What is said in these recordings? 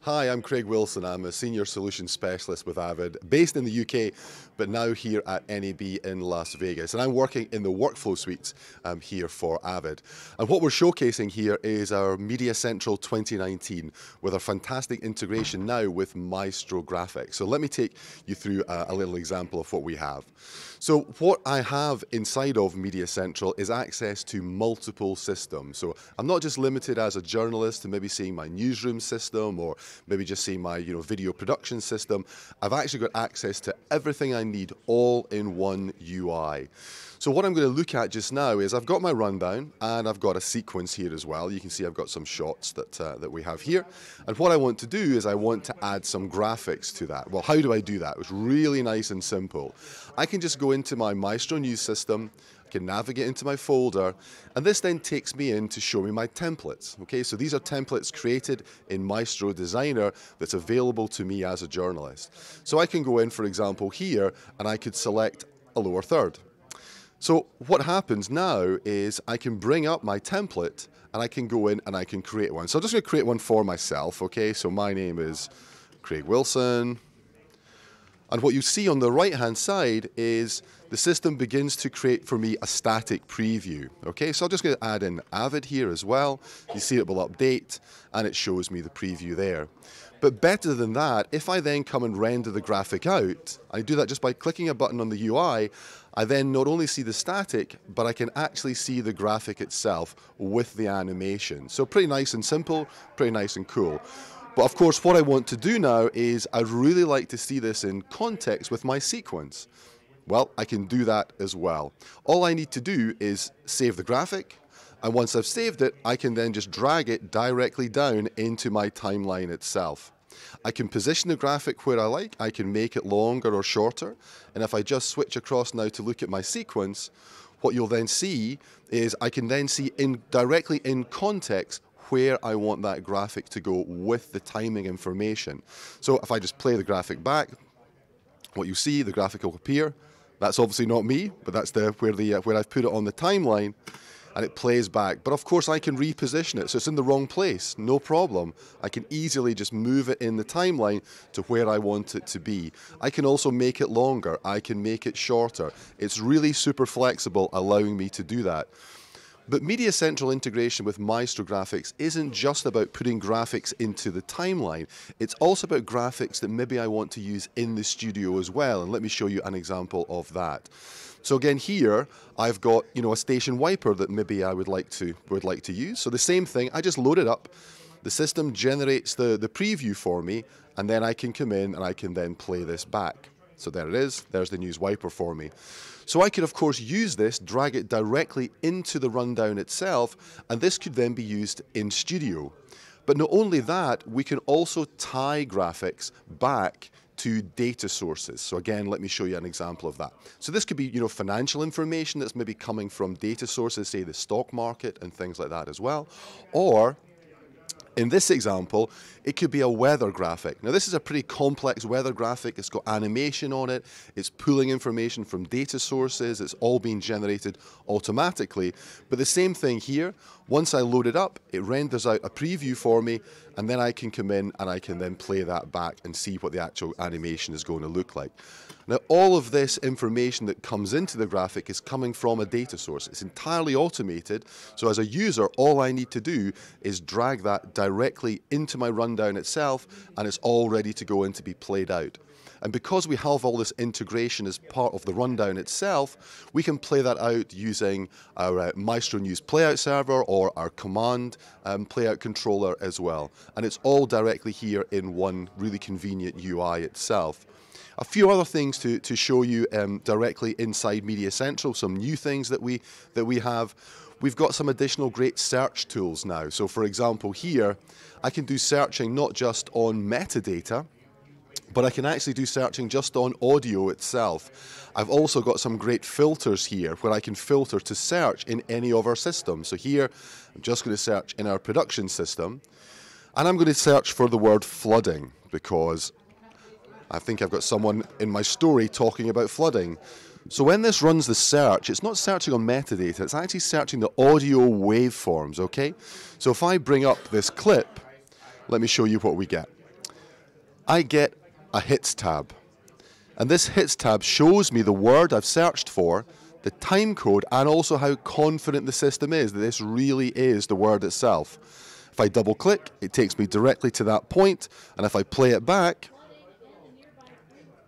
Hi, I'm Craig Wilson. I'm a Senior Solutions Specialist with Avid, based in the UK, but now here at NAB in Las Vegas. And I'm working in the workflow suites here for Avid. And what we're showcasing here is our MediaCentral 2019 with a fantastic integration now with Maestro graphics. So let me take you through a little example of what we have. So what I have inside of MediaCentral is access to multiple systems. So I'm not just limited as a journalist to maybe seeing my newsroom system or maybe just seeing my video production system. I've actually got access to everything I need all in one UI. So what I'm going to look at just now is I've got my rundown and I've got a sequence here as well. You can see I've got some shots that we have here. And what I want to do is I want to add some graphics to that. Well, how do I do that? It's really nice and simple. I can just go into my Maestro news system, I can navigate into my folder, and this then takes me in to show me my templates. Okay, so these are templates created in Maestro Designer that's available to me as a journalist. So I can go in, for example, here, and I could select a lower third. So what happens now is I can bring up my template and I can go in and I can create one. So I'm just going to create one for myself, okay? So my name is Craig Wilson. And what you see on the right-hand side is the system begins to create for me a static preview, okay? So I'm just going to add in Avid here as well. You see it will update and it shows me the preview there. But better than that, if I then come and render the graphic out, I do that just by clicking a button on the UI, I then not only see the static, but I can actually see the graphic itself with the animation. So pretty nice and simple, pretty nice and cool. But of course, what I want to do now is I'd really like to see this in context with my sequence. Well, I can do that as well. All I need to do is save the graphic, and once I've saved it, I can then just drag it directly down into my timeline itself. I can position the graphic where I like, I can make it longer or shorter, and if I just switch across now to look at my sequence, what you'll then see is I can then see directly in context where I want that graphic to go with the timing information. So if I just play the graphic back, what you see, the graphic will appear. That's obviously not me, but that's where I've put it on the timeline, and it plays back. But of course I can reposition it, so it's in the wrong place, no problem. I can easily just move it in the timeline to where I want it to be. I can also make it longer, I can make it shorter. It's really super flexible, allowing me to do that. But MediaCentral integration with Maestro graphics isn't just about putting graphics into the timeline. It's also about graphics that maybe I want to use in the studio as well. And let me show you an example of that. So again, here I've got a station wiper that maybe I would like to use. So the same thing, I just load it up. The system generates the preview for me, and then I can come in and I can then play this back. So there it is. There's the news wiper for me. So I could, of course, use this, drag it directly into the rundown itself, and this could then be used in studio. But not only that, we can also tie graphics back to data sources. So again, let me show you an example of that. So this could be, financial information that's maybe coming from data sources, say the stock market and things like that as well. Or in this example, it could be a weather graphic. Now this is a pretty complex weather graphic. It's got animation on it. It's pulling information from data sources. It's all being generated automatically. But the same thing here, once I load it up, it renders out a preview for me, and then I can come in and I can then play that back and see what the actual animation is going to look like. Now all of this information that comes into the graphic is coming from a data source. It's entirely automated, so as a user all I need to do is drag that directly into my rundown itself, and it's all ready to go in to be played out. And because we have all this integration as part of the rundown itself, we can play that out using our Maestro News Playout server or our Command Playout controller as well. And it's all directly here in one really convenient UI itself. A few other things to show you directly inside MediaCentral, some new things that we have. We've got some additional great search tools now. So for example here, I can do searching not just on metadata, but I can actually do searching just on audio itself. I've also got some great filters here where I can filter to search in any of our systems. So here, I'm just going to search in our production system, and I'm going to search for the word flooding because I think I've got someone in my story talking about flooding. So when this runs the search, it's not searching on metadata, it's actually searching the audio waveforms, okay? So if I bring up this clip, let me show you what we get. I get a Hits tab. And this Hits tab shows me the word I've searched for, the time code, and also how confident the system is that this really is the word itself. If I double click, it takes me directly to that point, and if I play it back,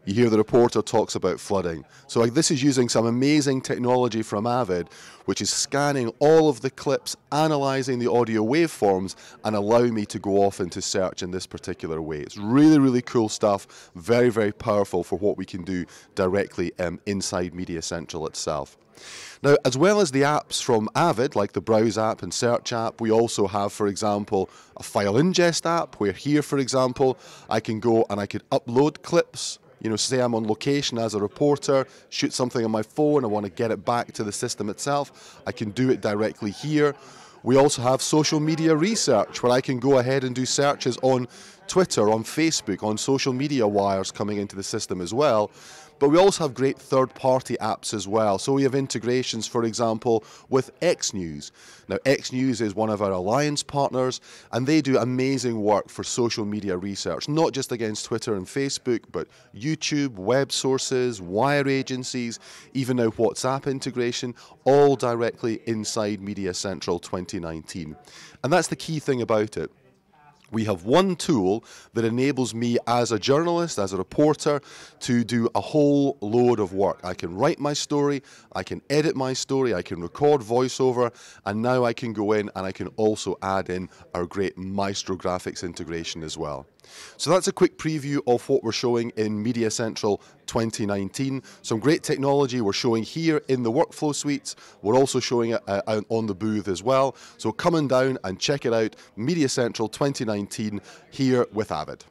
you hear the reporter talks about flooding. So this is using some amazing technology from Avid, which is scanning all of the clips, analysing the audio waveforms, and allowing me to go off into search in this particular way. It's really, really cool stuff, very, very powerful for what we can do directly inside MediaCentral itself. Now, as well as the apps from Avid, like the Browse app and Search app, we also have, for example, a file ingest app, where here, for example, I can go and I could upload clips. You know, say I'm on location as a reporter, shoot something on my phone, I want to get it back to the system itself, I can do it directly here. We also have social media research, where I can go ahead and do searches on Twitter, on Facebook, on social media wires coming into the system as well. But we also have great third-party apps as well. So we have integrations, for example, with X News. Now, X News is one of our alliance partners, and they do amazing work for social media research, not just against Twitter and Facebook, but YouTube, web sources, wire agencies, even now WhatsApp integration, all directly inside MediaCentral 2019. And that's the key thing about it. We have one tool that enables me as a journalist, as a reporter, to do a whole load of work. I can write my story, I can edit my story, I can record voiceover, and now I can go in and I can also add in our great Maestro graphics integration as well. So that's a quick preview of what we're showing in MediaCentral 2019. Some great technology we're showing here in the workflow suites. We're also showing it on the booth as well. So come on down and check it out, MediaCentral 2019 here with Avid.